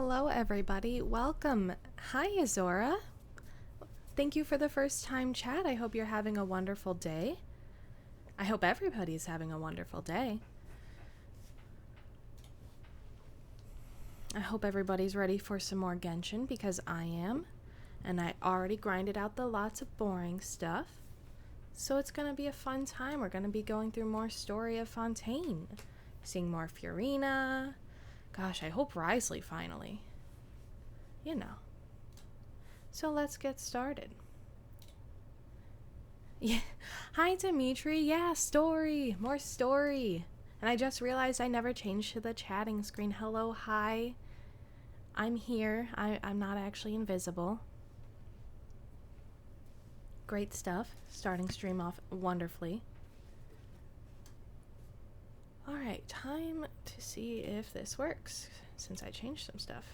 Hello, everybody. Welcome. Hi, Azora. Thank you for the first time chat. I hope you're having a wonderful day. I hope everybody's having a wonderful day. I hope everybody's ready for some more Genshin because I am. And I already grinded out the lots of boring stuff. So it's going to be a fun time. We're going to be going through more Story of Fontaine. Seeing more Fiorina. Gosh, I hope Risley finally. You know. So let's get started. Yeah. Hi, Dimitri. Yeah, story. More story. And I just realized I never changed to the chatting screen. Hello, hi. I'm here. I'm not actually invisible. Great stuff. Starting stream off wonderfully. Alright, time to see if this works, since I changed some stuff.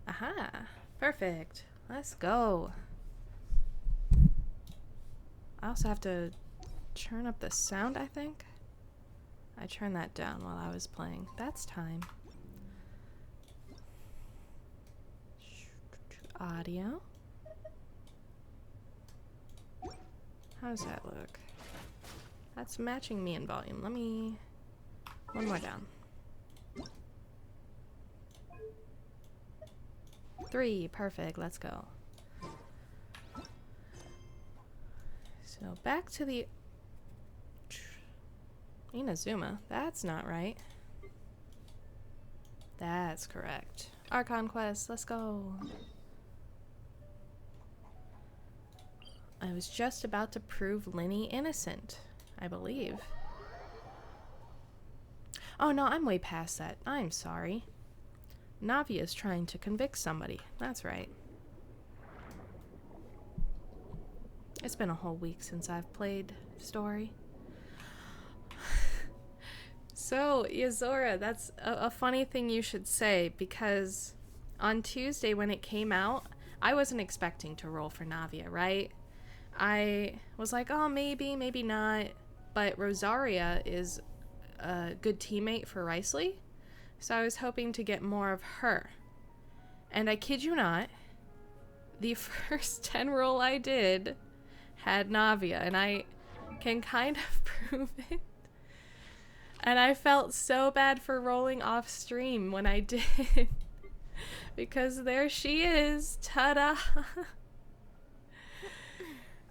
Aha! Perfect. Let's go. I also have to turn up the sound, I think. I turned that down while I was playing. That's time. Audio. How does that look? That's matching me in volume. Let me... one more down. 3, perfect, let's go. So back to the Inazuma. That's not right. That's correct. Archon Quest, let's go. I was just about to prove Linny innocent, I believe. Oh no, I'm way past that. I'm sorry. Navi is trying to convict somebody. That's right. It's been a whole week since I've played Story. So, Yazora, that's a funny thing you should say, because on Tuesday when it came out, I wasn't expecting to roll for Navia, right? I was like, oh, maybe, maybe not. But Rosaria is a good teammate for Risley, so I was hoping to get more of her. And I kid you not, the first 10 roll I did had Navia, and I can kind of prove it. And I felt so bad for rolling off stream when I did. Because there she is. Ta-da!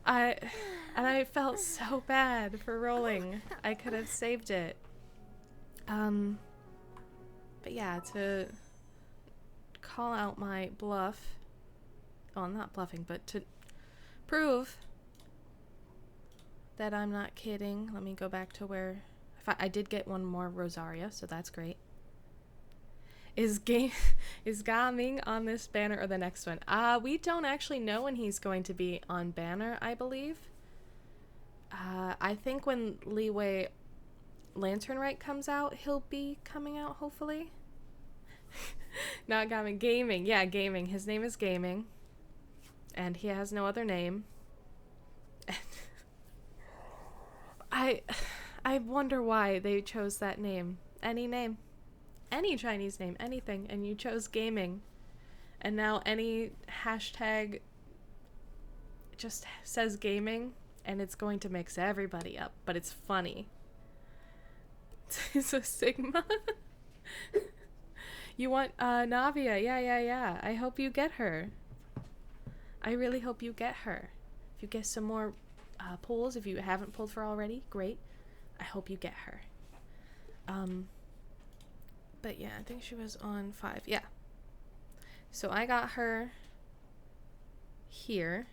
I felt so bad for rolling. I could have saved it. But yeah, to call out my bluff. Well, not bluffing, but to prove that I'm not kidding. Let me go back to where... I did get one more Rosaria, so that's great. Is Gaming on this banner or the next one? We don't actually know when he's going to be on banner, I believe. I think when Leeway Lantern Right comes out, he'll be coming out, hopefully. Not Gaming. Gaming. Yeah, Gaming. His name is Gaming. And he has no other name. I wonder why they chose that name. Any name. Any Chinese name. Anything. And you chose Gaming. And now any hashtag just says Gaming. And it's going to mix everybody up. But it's funny. It's a Sigma. You want Navia. Yeah. I hope you get her. I really hope you get her. If you get some more pulls, if you haven't pulled for already, great. I hope you get her. But yeah, I think she was on 5. Yeah. So I got her here,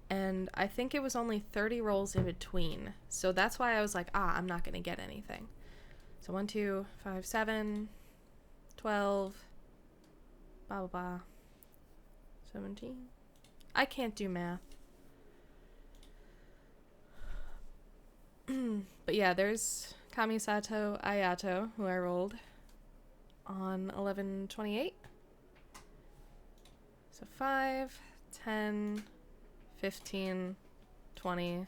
and I think it was only 30 rolls in between. So that's why I was like, I'm not going to get anything. So 1, 2, 5, 7, 12, blah, blah, blah. 17. I can't do math. But yeah, there's Kamisato Ayato, who I rolled on 11/28. So 5, 10, 15, 20,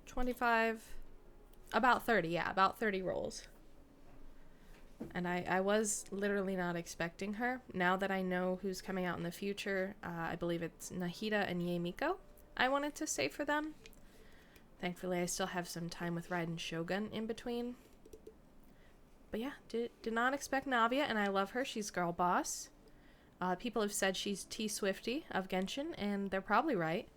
25, about 30, yeah, about 30 rolls. And I was literally not expecting her. Now that I know who's coming out in the future, I believe it's Nahida and Yaemiko. I wanted to save for them. Thankfully, I still have some time with Raiden Shogun in between. But yeah, did not expect Navia, and I love her. She's girl boss. People have said she's T-Swifty of Genshin, and they're probably right.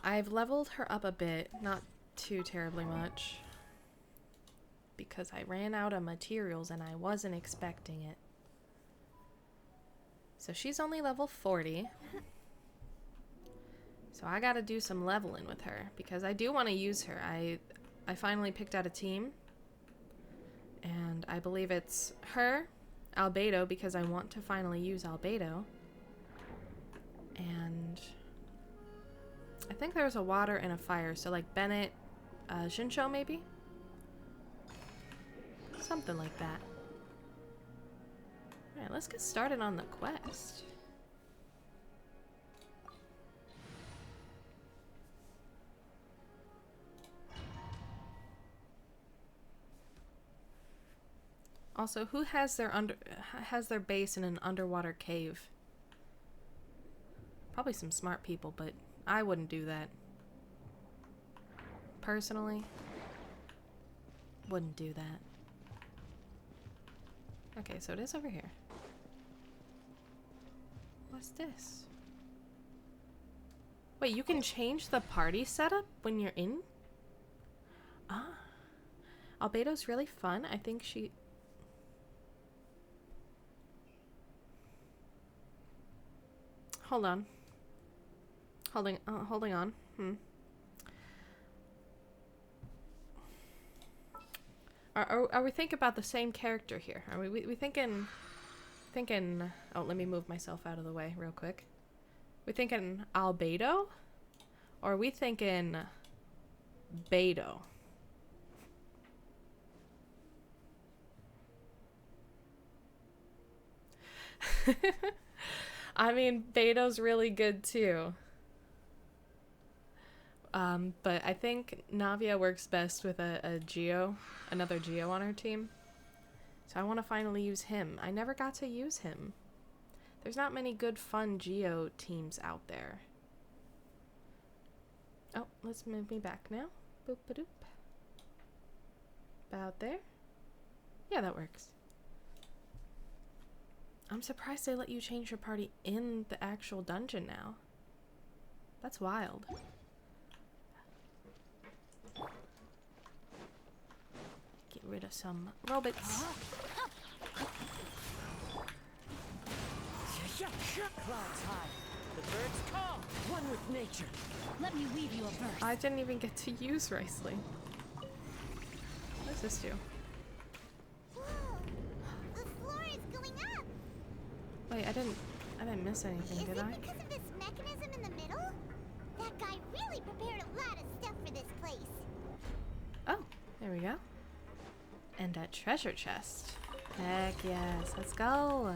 I've leveled her up a bit, not too terribly much, because I ran out of materials and I wasn't expecting it. So she's only level 40. So I gotta do some leveling with her, because I do want to use her. I finally picked out a team, and I believe it's her, Albedo, because I want to finally use Albedo, and I think there's a water and a fire, so like Bennett, Shinsho maybe? Something like that. Alright, let's get started on the quest. Also, who has their base in an underwater cave? Probably some smart people, but I wouldn't do that. Personally, wouldn't do that. Okay, so it is over here. What's this? Wait, you can change the party setup when you're in? Ah. Albedo's really fun. I think she... Hold on. Holding on. Are we thinking about the same character here? Are we thinking... Oh, let me move myself out of the way real quick. We thinking Albedo? Or are we thinking Beto? I mean, Beto's really good too. But I think Navia works best with another Geo on her team. So I want to finally use him. I never got to use him. There's not many good fun Geo teams out there. Oh, let's move me back now. Boop a doop. About there. Yeah, that works. I'm surprised they let you change your party in the actual dungeon now. That's wild. Get rid of some robots. Clouds high. The birds call. One with nature. Let me weave you a verse. I didn't even get to use Riceley. What does this do? Whoa! The floor is going up. Wait, I didn't miss anything, did I? Is it because of this mechanism in the middle? That guy really prepared a lot of stuff for this place. Oh, there we go. And a treasure chest. Heck yes, let's go.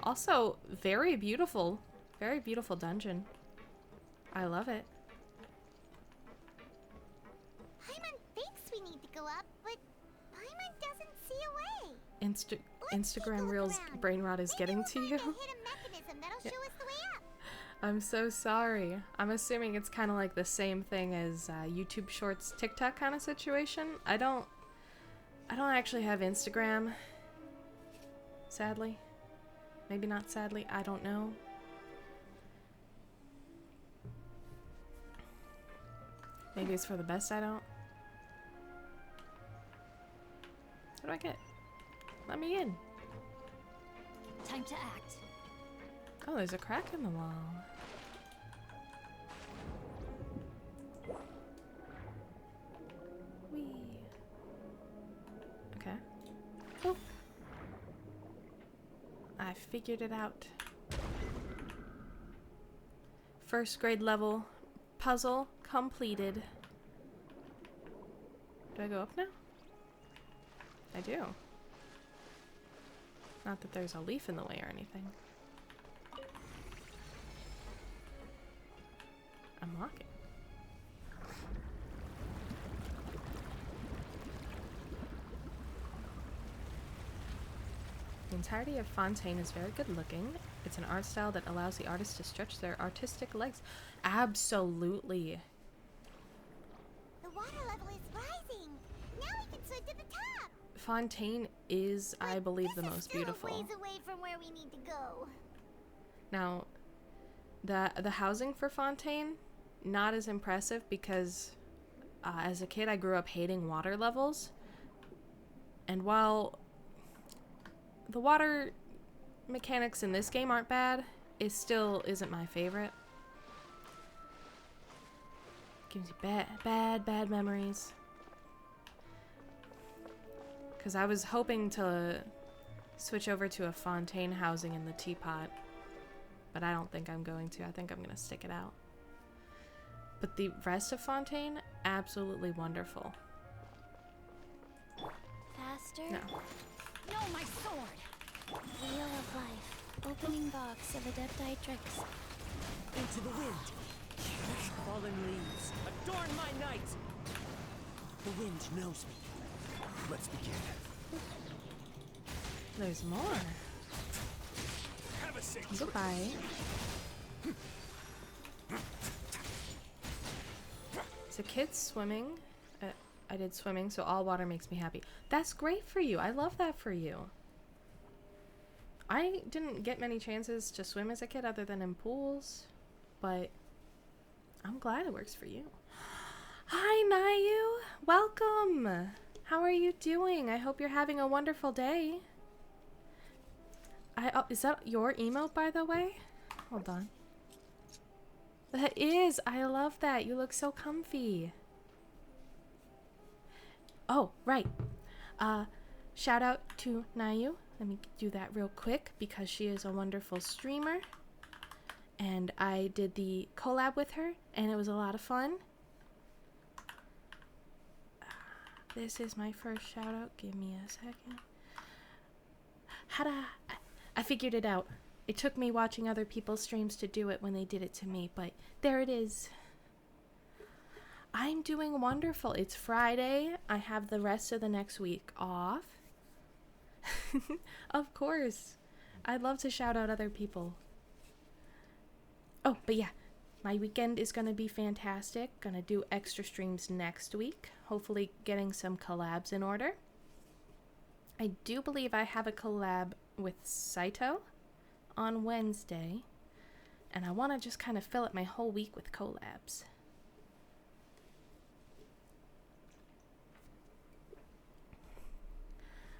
Also, very beautiful dungeon. I love it. Paimon thinks we need to go up, but Paimon doesn't see a way. Instagram Reels brain rot is Maybe getting we'll to find you. a hidden mechanism that'll show us the way up. I'm so sorry. I'm assuming it's kind of like the same thing as YouTube Shorts, TikTok kind of situation. I don't actually have Instagram. Sadly. Maybe not sadly. I don't know. Maybe it's for the best I don't. What do I get? Let me in. Time to act. Oh, there's a crack in the wall. Whee. Okay. Oh. I figured it out. First grade level puzzle completed. Do I go up now? I do. Not that there's a leaf in the way or anything. talking. The entirety of Fontaine is very good looking. It's an art style that allows the artist to stretch their artistic legs. Absolutely. The water level is rising. Now we can swim to the top. Fontaine is, I believe, the most beautiful. This is still a ways away from where we need to go. Now, the housing for Fontaine, not as impressive because as a kid I grew up hating water levels. And while the water mechanics in this game aren't bad, it still isn't my favorite. Gives you bad memories. Because I was hoping to switch over to a Fontaine housing in the teapot. But I don't think I'm going to. I think I'm going to stick it out. But the rest of Fontaine, absolutely wonderful. Faster. No. No, my sword! Wheel of life. Opening box of Adepti tricks. Into the wind. Fallen leaves, adorn my night! The wind knows me. Let's begin. There's more. Have a safe Goodbye. So kids swimming. I did swimming, so all water makes me happy. That's great for you. I love that for you. I didn't get many chances to swim as a kid other than in pools, but I'm glad it works for you. Hi, Nayu. Welcome. How are you doing? I hope you're having a wonderful day. Is that your emote, by the way? Hold on. That is. I love that. You look so comfy. Oh, right. Shout out to Nayu. Let me do that real quick because she is a wonderful streamer. And I did the collab with her, and it was a lot of fun. This is my first shout out. Give me a second. I figured it out. It took me watching other people's streams to do it when they did it to me, but there it is. I'm doing wonderful. It's Friday. I have the rest of the next week off. Of course. I'd love to shout out other people. Oh, but yeah. My weekend is going to be fantastic. Going to do extra streams next week. Hopefully getting some collabs in order. I do believe I have a collab with Saito on Wednesday. And I want to just kind of fill up my whole week with collabs.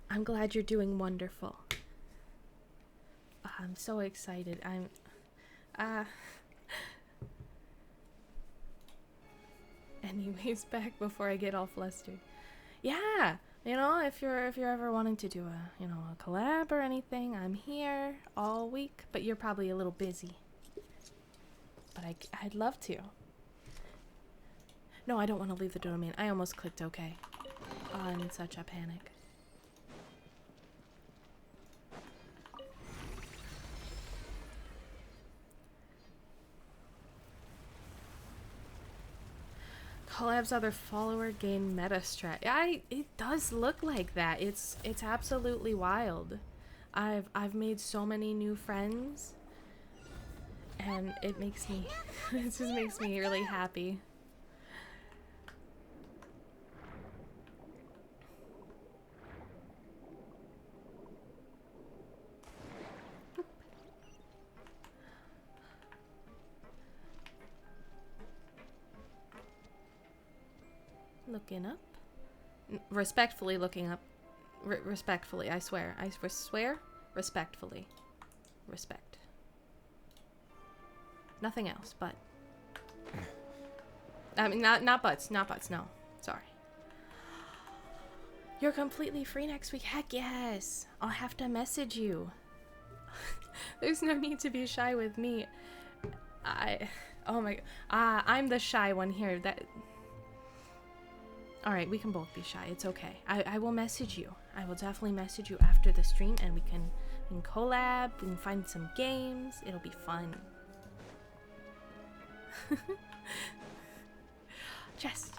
I'm glad you're doing wonderful. I'm so excited. Anyways, back before I get all flustered. Yeah, you know, if you're ever wanting to do a collab or anything, I'm here all week. But you're probably a little busy. But I'd love to. No, I don't want to leave the domain. I almost clicked OK. Oh, I'm in such a panic. Collabs other follower gain meta strat. It does look like that. It's absolutely wild. I've made so many new friends, and it makes me it just makes me really happy. Looking up. Respectfully looking up. Respectfully, I swear. I swear. Respectfully. Respect. Nothing else, but. I mean, not buts. Not buts, no. Sorry. You're completely free next week. Heck yes. I'll have to message you. There's no need to be shy with me. Oh my. I'm the shy one here. Alright, we can both be shy. It's okay. I will message you. I will definitely message you after the stream, and we can collab, we can find some games. It'll be fun. Chest.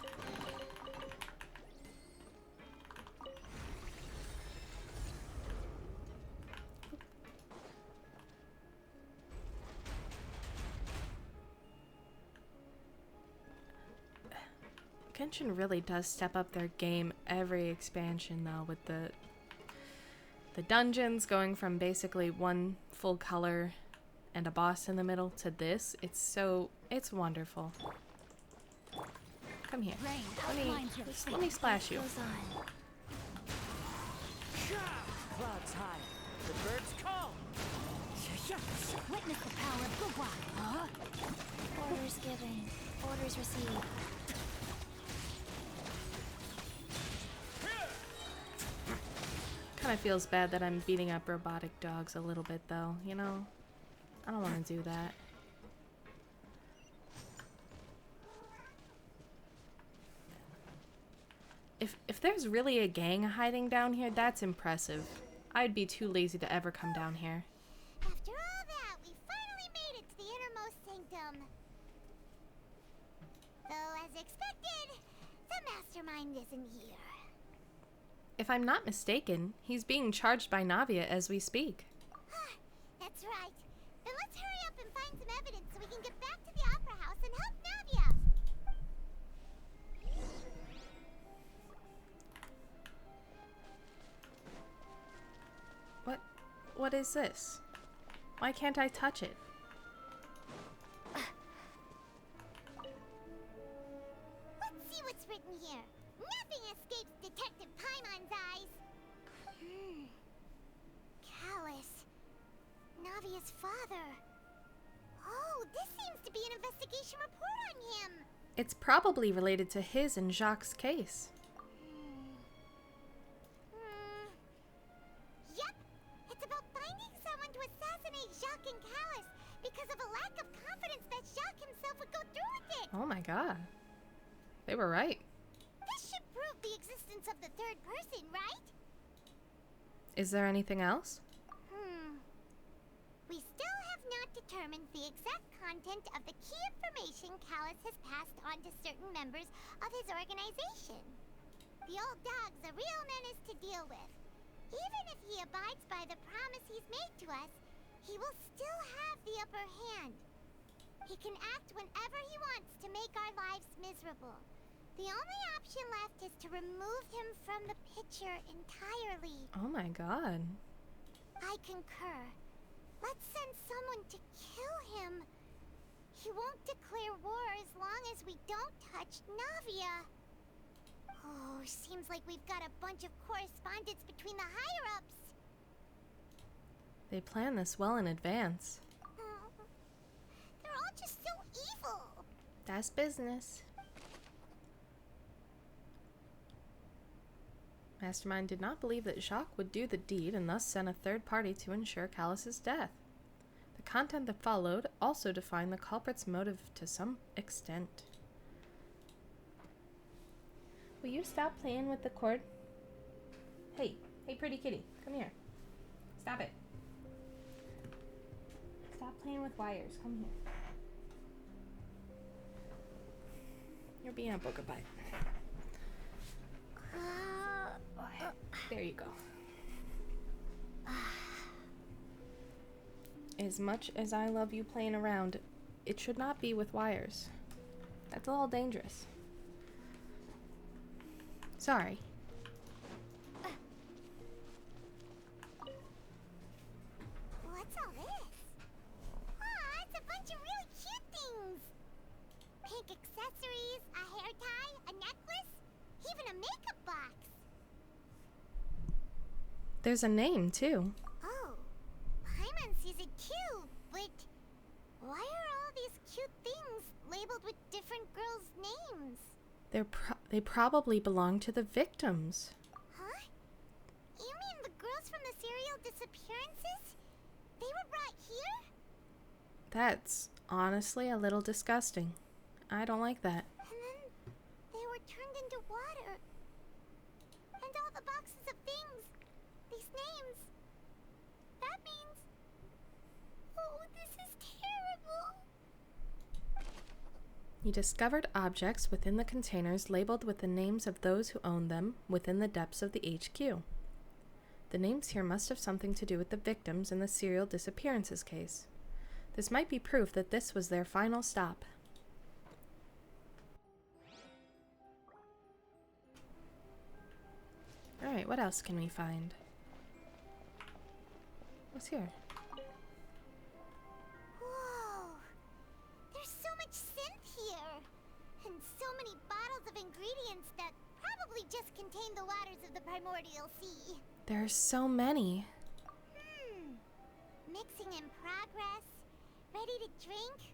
Genshin really does step up their game every expansion though, with the dungeons going from basically one full color and a boss in the middle to this. It's wonderful. Come here. Let me splash you. Clouds high. The birds call. Witness the power of Gugwa. Huh? Orders given. Orders received. Kind of feels bad that I'm beating up robotic dogs a little bit though, you know? I don't want to do that. If there's really a gang hiding down here, that's impressive. I'd be too lazy to ever come down here. After all that, we finally made it to the innermost sanctum. Though, as expected, the mastermind isn't here. If I'm not mistaken, he's being charged by Navia as we speak. That's right. Then let's hurry up and find some evidence so we can get back to the Opera House and help Navia. What is this? Why can't I touch it? Let's see what's written here. Nothing escapes Detective Paimon's eyes. Callus. Navia's father. Oh, this seems to be an investigation report on him. It's probably related to his and Jacques' case. Yep. It's about finding someone to assassinate Jacques and Callus because of a lack of confidence that Jacques himself would go through with it. Oh my god. They were right. This should prove the existence of the third person, right? Is there anything else? We still have not determined the exact content of the key information Callus has passed on to certain members of his organization. The old dog's a real menace to deal with. Even if he abides by the promise he's made to us, he will still have the upper hand. He can act whenever he wants to make our lives miserable. The only option left is to remove him from the picture entirely. Oh my god. I concur. Let's send someone to kill him. He won't declare war as long as we don't touch Navia. Oh, seems like we've got a bunch of correspondence between the higher-ups. They planned this well in advance. Oh, they're all just so evil. That's business. Mastermind did not believe that Jacques would do the deed and thus sent a third party to ensure Callus's death. The content that followed also defined the culprit's motive to some extent. Will you stop playing with the cord? Hey, pretty kitty, come here. Stop it. Stop playing with wires, come here. You're being a booger bite. There you go. As much as I love you playing around, it should not be with wires. That's a little dangerous. Sorry. What's all this? Aw, it's a bunch of really cute things. Pink accessories, a hair tie, a necklace, even a makeup box. There's a name, too. Oh, Paimon sees it too, but why are all these cute things labeled with different girls' names? They probably belong to the victims. Huh? You mean the girls from the serial disappearances? They were brought here? That's honestly a little disgusting. I don't like that. And then they were turned into water. And all the boxes of things, these names. That means... Oh, this is terrible. You discovered objects within the containers labeled with the names of those who owned them within the depths of the HQ. The names here must have something to do with the victims in the serial disappearances case. This might be proof that this was their final stop. Alright, what else can we find? What's here? Whoa! There's so much synth here! And so many bottles of ingredients that probably just contain the waters of the primordial sea. There are so many. Mixing in progress. Ready to drink?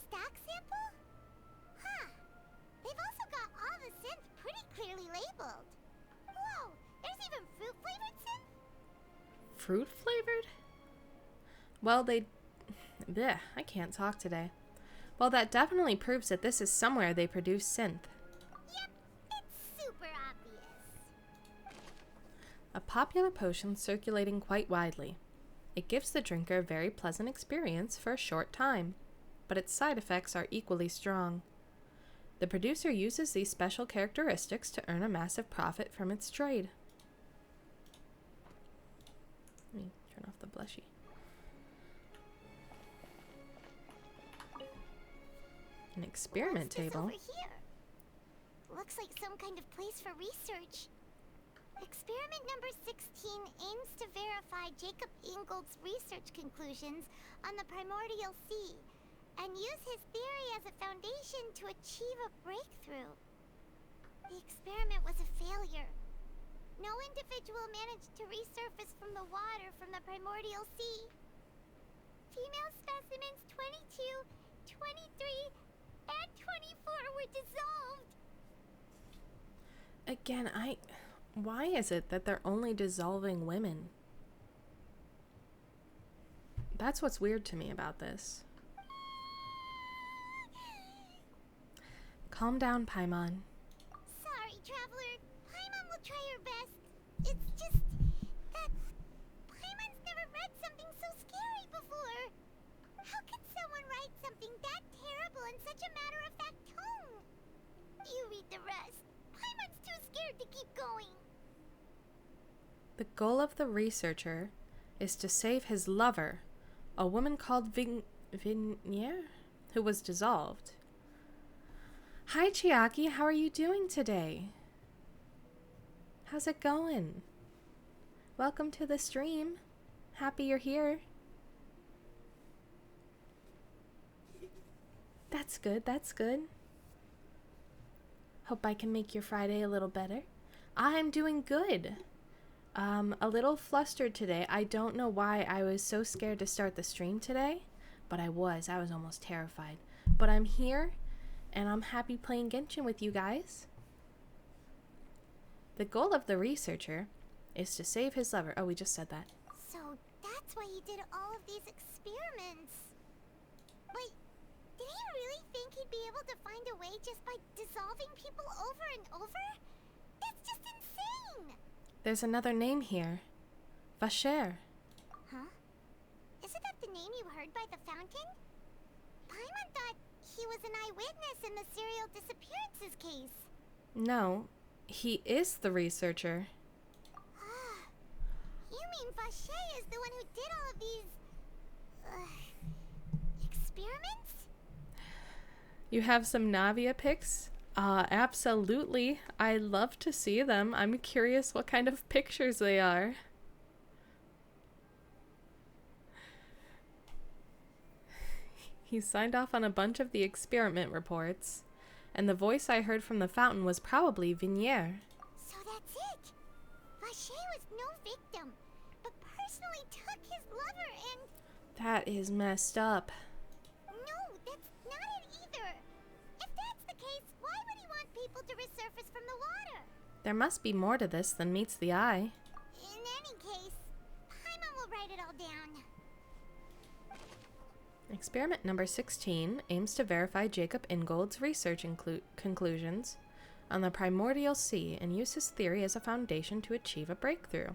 Stock sample? Huh. They've also got all the synth pretty clearly labeled. Whoa! There's even fruit-flavored synth? Fruit flavored? Well, Blech, I can't talk today. Well, that definitely proves that this is somewhere they produce synth. Yep, it's super obvious. A popular potion circulating quite widely. It gives the drinker a very pleasant experience for a short time, but its side effects are equally strong. The producer uses these special characteristics to earn a massive profit from its trade. Let me turn off the blushy. An experiment What's this table. over here? Looks like some kind of place for research. Experiment number 16 aims to verify Jacob Ingold's research conclusions on the primordial sea and use his theory as a foundation to achieve a breakthrough. The experiment was a failure. No individual managed to resurface from the water from the primordial sea. Female specimens 22, 23, and 24 were dissolved. Again, why is it that they're only dissolving women? That's what's weird to me about this. Calm down, Paimon. Sorry, Traveler. Paimon will try her best. It's just that Paimon's never read something so scary before. How could someone write something that terrible in such a matter-of-fact tone? You read the rest. Paimon's too scared to keep going. The goal of the researcher is to save his lover, a woman called Vignier, who was dissolved. Hi, Chiaki. How are you doing today? How's it going? Welcome to the stream. Happy you're here. That's good. That's good. Hope I can make your Friday a little better. I'm doing good. A little flustered today. I don't know why I was so scared to start the stream today, but I was almost terrified. But I'm here, and I'm happy playing Genshin with you guys. The goal of the researcher is to save his lover. Oh, we just said that. So that's why he did all of these experiments. Wait, did he really think he'd be able to find a way just by dissolving people over and over? That's just insane! There's another name here. Vacher. Huh? Isn't that the name you heard by the fountain? Paimon thought he was an eyewitness in the serial disappearances case. No, he is the researcher. You mean Vacher is the one who did all of these... experiments? You have some Navia pics? Absolutely. I love to see them. I'm curious what kind of pictures they are. He signed off on a bunch of the experiment reports, and the voice I heard from the fountain was probably Vignier. So that's it. Vacher was no victim, but personally took his lover and... That is messed up. No, that's not it either. If that's the case, why would he want people to resurface from the water? There must be more to this than meets the eye. In any case, Paimon will write it all down. Experiment number 16 aims to verify Jacob Ingold's research conclusions on the primordial sea and use his theory as a foundation to achieve a breakthrough.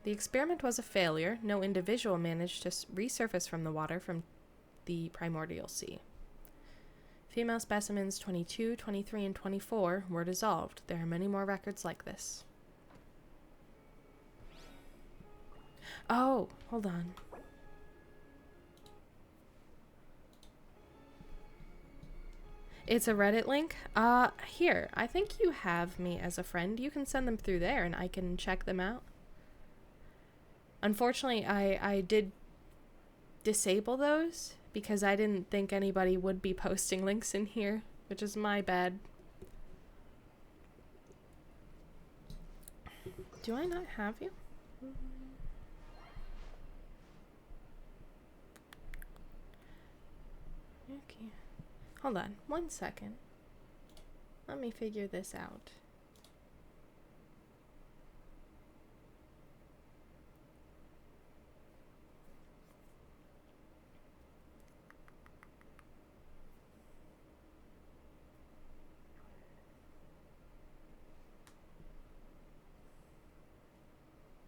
The experiment was a failure. No individual managed to resurface from the water from the primordial sea. Female specimens 22, 23, and 24 were dissolved. There are many more records like this. Oh, hold on. It's a Reddit link? Here. I think you have me as a friend. You can send them through there and I can check them out. Unfortunately, I did disable those because I didn't think anybody would be posting links in here, which is my bad. Do I not have you? Okay. Hold on, 1 second. Let me figure this out.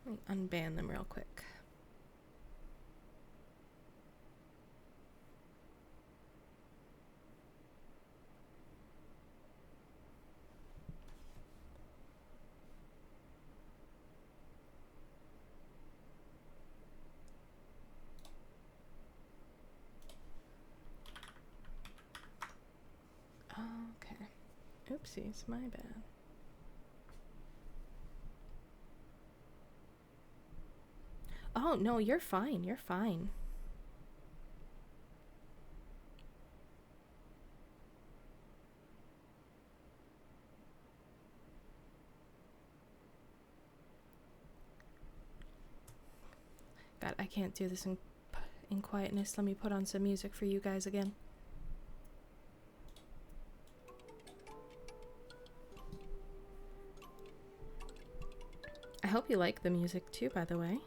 Let me unban them real quick. Okay. Oopsies, my bad. Oh, no, you're fine. You're fine. God, I can't do this in quietness. Let me put on some music for you guys again. I hope you like the music too, by the way.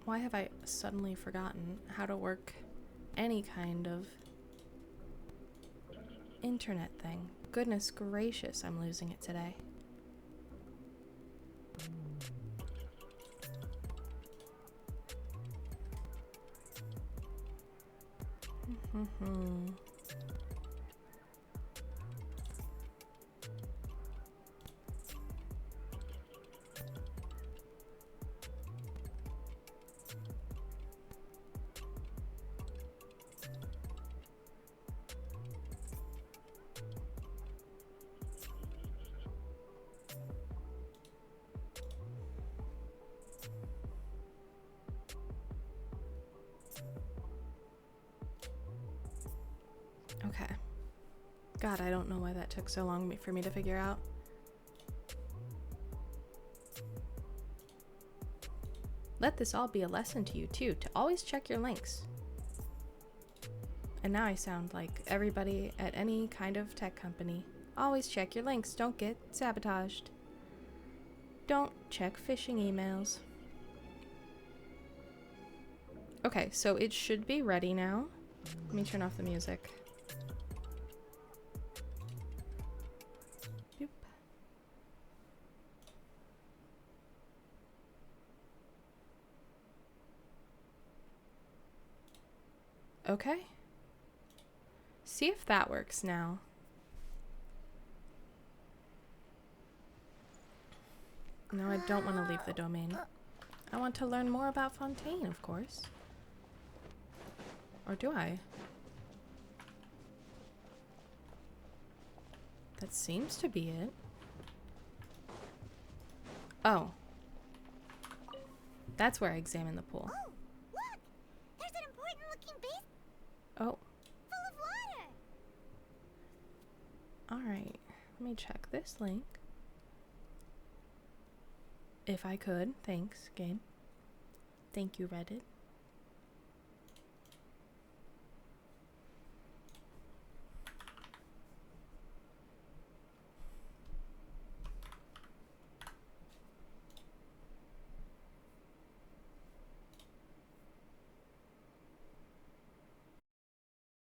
Why have I suddenly forgotten how to work any kind of internet thing? Goodness gracious, I'm losing it today. Okay. God, I don't know why that took so long for me to figure out. Let this all be a lesson to you, too, to always check your links. And now I sound like everybody at any kind of tech company. Always check your links. Don't get sabotaged. Don't check phishing emails. Okay, so it should be ready now. Let me turn off the music. Boop. Okay. See if that works now. No, I don't want to leave the domain. I want to learn more about Fontaine, of course. Or do I? That seems to be it. Oh. That's where I examine the pool. Oh, look! There's an important looking basin Oh. full of water. Alright, let me check this link. If I could, thanks, game. Thank you, Reddit.